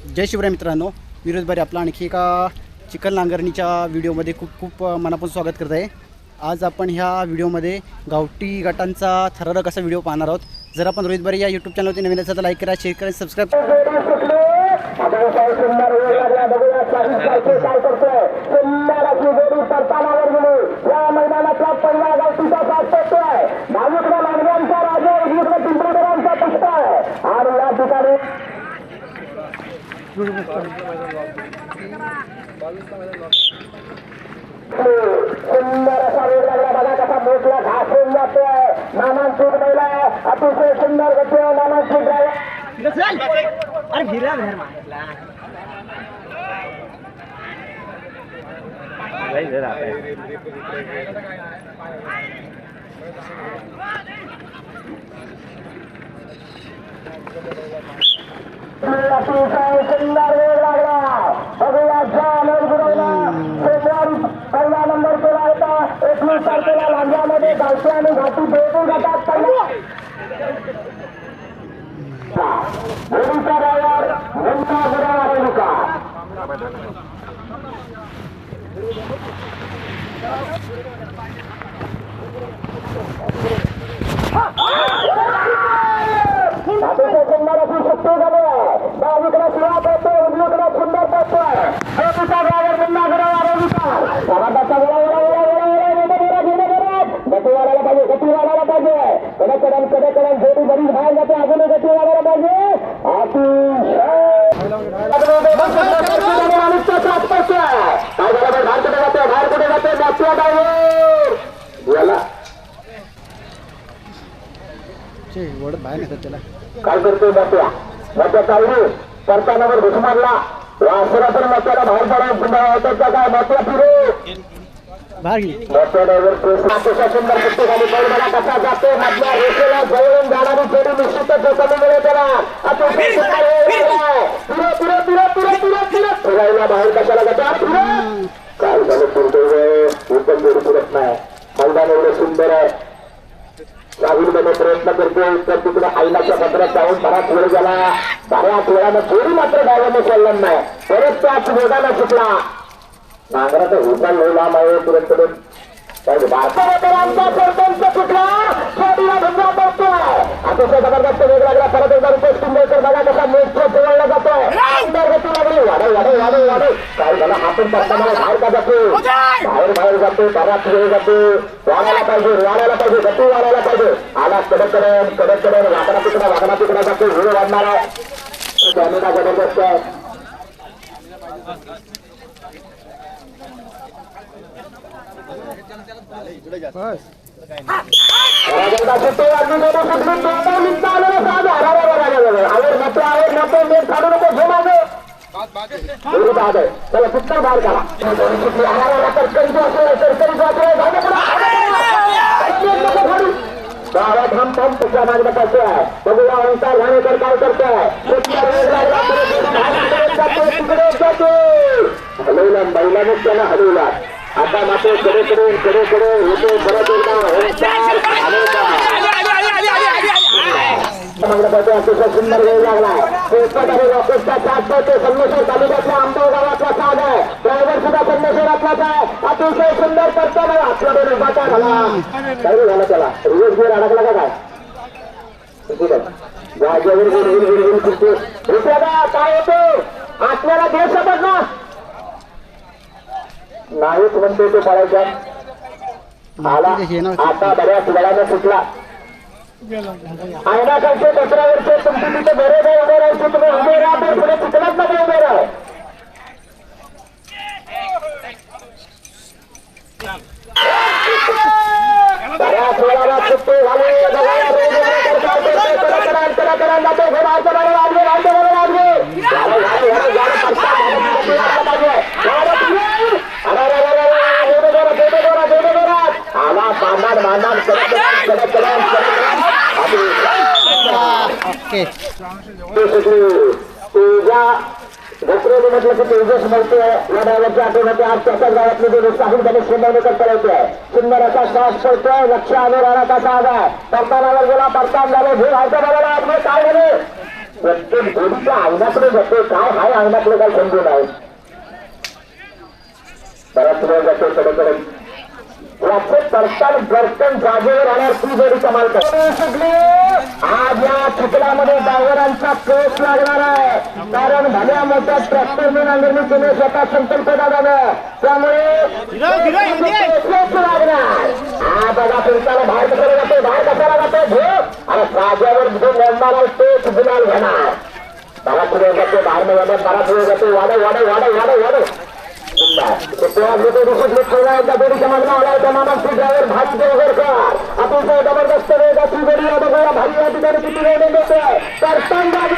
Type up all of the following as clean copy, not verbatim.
जय शिवराय मित्रांनो, विरोध बारी आपला आणखी एका चिखल नांगरणीच्या व्हिडिओमध्ये खूप खूप मनापासून स्वागत करत आहे। आज आपण ह्या व्हिडिओमध्ये गावठी गटांचा थरारक असा व्हिडिओ पाहणार आहोत। जर आपण रोहित बारी या यूट्यूब चॅनलवरती नवीन असाल तर लाईक करा, शेअर करा, सबस्क्राईब सुंदर असा वेग लागला बघा कसा मोठला घास होऊन जातोय। नामांकित महिला अतिशय सुंदर गती नामांकित अतिशय सुंदर वेग लागला बघूया पहिला नंबर केला होता 21 तारखेला लांजामध्ये गावठी आणि घाटी भेटून जातात। मुलीचा ड्रायव्हर मुलगा गुरा रेणुका अतिशय सुंदर अशी शक्ती झाली आहे। डावीकडे शिवा पडतो, उजवीकडे सुंदर पडतोय। मुलीचा ड्रायव्हर मुलगा गुरा रेणुका गती वाढायला पाहिजे, गती वाढायला पाहिजे। कडे जोडी बरीच बाहेर जाते, अजूनही गती वाढायला पाहिजे। बाहेर येतात त्याला काय करतोय मोठ्या चावडी परतानावर घुस मारला वासरा पण मोठ्याला बाहेर पडा काय मोठ्या फिरू मोठ्या ड्रायव्हर अतिशय सुंदर कुस्ती खाली पड बघा कसा जातो मधल्या रेषेला जवळून जाणारी फेरी निश्चितच कमी मिळेल त्याला। अतिशय सुंदर फिरायला बाहेर कशाला जातो काय झालं फिरतोय उत्तम जोडी फिरत नाही। मैदान एवढं सुंदर आहे, राहुलकडे प्रयत्न करतोय तर तिकडे आईनाच्या पत्रात जाऊन बराच वेळ गेला। बऱ्याच वेळानं थोडी मात्र डायव्हरने सोडलं नाही, परत त्याच वेगानं सुटला। नांगराचा हुसा लय लांब आहे तुरंत आमचा सरपंच सुटला छोटीला ढुंगा पडतोय। अतिशय जबरदस्त वेग लागला। परत एकदा रुपेश कुंभेकर बघा कसा मेट्रो फिरवला जातोय। गती लागली वाढव काय झालं हा पण पडताना बाहेर का जातो बाहेर जातो बराच वेळ जातो। वाढायला पाहिजे गती वाढायला पाहिजे। आला कडक वागणा तिकडा जातो वेळ वाढणार आहे। कॅमेरा जबरदस्त आहे। चला पुस्तक बाहेर करा गावात हम पण तुझ्या मागणं करतोय। बघूया ओंकार घाणेकर काय करतोय। हलवला बैलाने त्याला हलवला। आता मात्र कडे होतो परत अतिशय सुंदर वेळ लागलाय। संगमेश्वर तालुक्यातल्या आंबा गावातला साज आहे। ड्रायव्हर सुद्धा संगमेश्वरातलाच आहे। अतिशय सुंदर करताना आपल्याकडे उभाचा झाला काय झालं त्याला रिवर्स गिअर अडकला का काय काय होतो आपल्याला देश समज ना नाहीच म्हणतो तो पळायचा आला। आता बऱ्याच वेळानं सुटला। आयना खालचे 15 वर्ष तुमची तिथे बरे नाही उभे राहायचे, तुम्ही उभे राहा तर पुढे चिखलात मध्ये उभे राहा। बऱ्याच वेळाला सुट्टी झाली दसरे म्हटलं की तेजस मिळतोय या ड्रायव्हरच्या आठवड्यात आज त्याच्या गावातले जे उत्साहित त्याने शिंदवणेकर करायचे आहे। सुंदर असा श्वास पडतोय, लक्ष अनुराणाचा साज आहे। परतानावर गेला, परतान झाले, भूल हायचं बघायला आज काय झाले प्रत्येक जोडीच्या अंगणाकडे जातो. काय हाय अंगणाकडे काय समजून आहे. बराच वेळ जातो कडे याचे कर्तन जागेवर आल्यावर ती जोडी कमाल करते. आज या चिखलामध्ये डायव्हरांचा केस लागणार आहे. कारण भल्या मोठ्या ट्रॅक्टरने नांगरणी केली स्वतः संकल्प दादानं. त्यामुळे केस लागणार. हा बघा फिरताना बाहेर कशाला जातो. बाहेर कशाला जातो घेऊ आणि जागेवर जो लढणार आहे तेच गुलाल घेणार. बराच वेळ जातो बाहेर जातो. बराच वेळ जातो. वाढव वाढव वाढव वाढव वाढव ड्रायव्हर भाई देवगरकर अतिशय जबरदस्त वेगाची जोडी बघूया. भाई या ठिकाणी किती वेळ देतोय. कर्तन बाहेर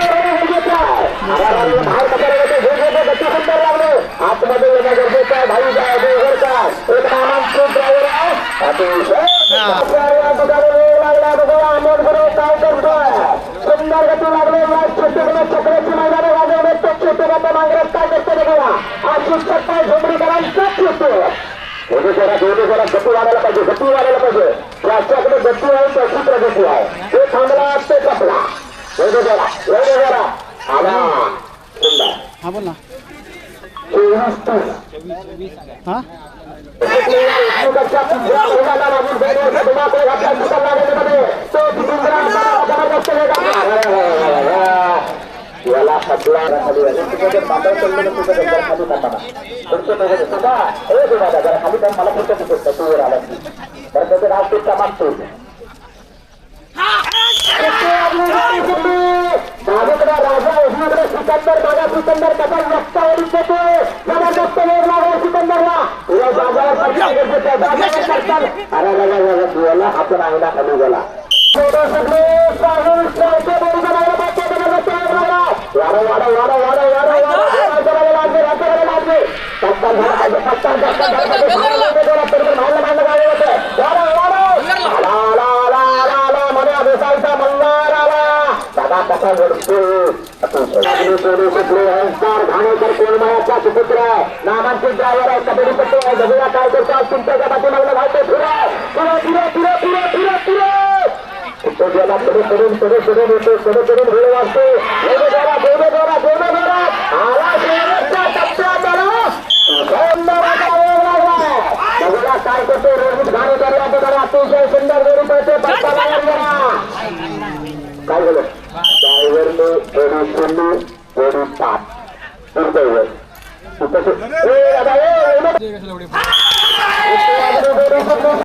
गती सुंदर लागलो. आतमध्ये येणं गरजेचं आहे. भाई देवगरकर एक नामांकित ड्रायव्हर आहे. अतिशय लागला बघूया. अमोल बरोबर काय करतोय. सुंदर गती लागले. छोटे चक्राची मैदाने वाजवले. तो छोटे गट मागण्यात काय करतो बघूया. आशिष सत्ताय झोंबडीकरांचा येतो. जरा गती वाढायला पाहिजे. गती वाढायला पाहिजे. त्याच्याकडे गती आहे त्याची प्रगती आहे. ते थांबला ते कपला. जरा आला सुंदर. हा बोल ना. 24-30 हा याला सगळा खाली पातळ खाली मला पुढच्या तू वर आला तर त्याचे नाव तेच मागतो. बाजूकडे राजा उजवीकडे सिकंदर. बघा सिकंदर कसा रस्त्यावरून देतोय. जबरदस्त वेग लागला सिकंदरला. या जागावर अरे आपण अंगणा खाली गेला. सगळे कसा घडतो. घाणेकर कोळमायाचा सुपुत्र आहे. नामांकित ड्रायव्हर आहे. कबड्डीपट्टू आहे. बघूया काय करतो. आज तुमच्या पाठीमागला घालतो. गेला पुढे करून येतो. वेळ वाजतो. आला शेवटच्या टप्प्यात आला. बघूया काय करतो. रोहित घाणेकर या ठिकाणी अतिशय सुंदर जोडी पळते. काय झालं. ड्रायव्हरने जोडी सोडली. जोडी पाच दुर्दैव.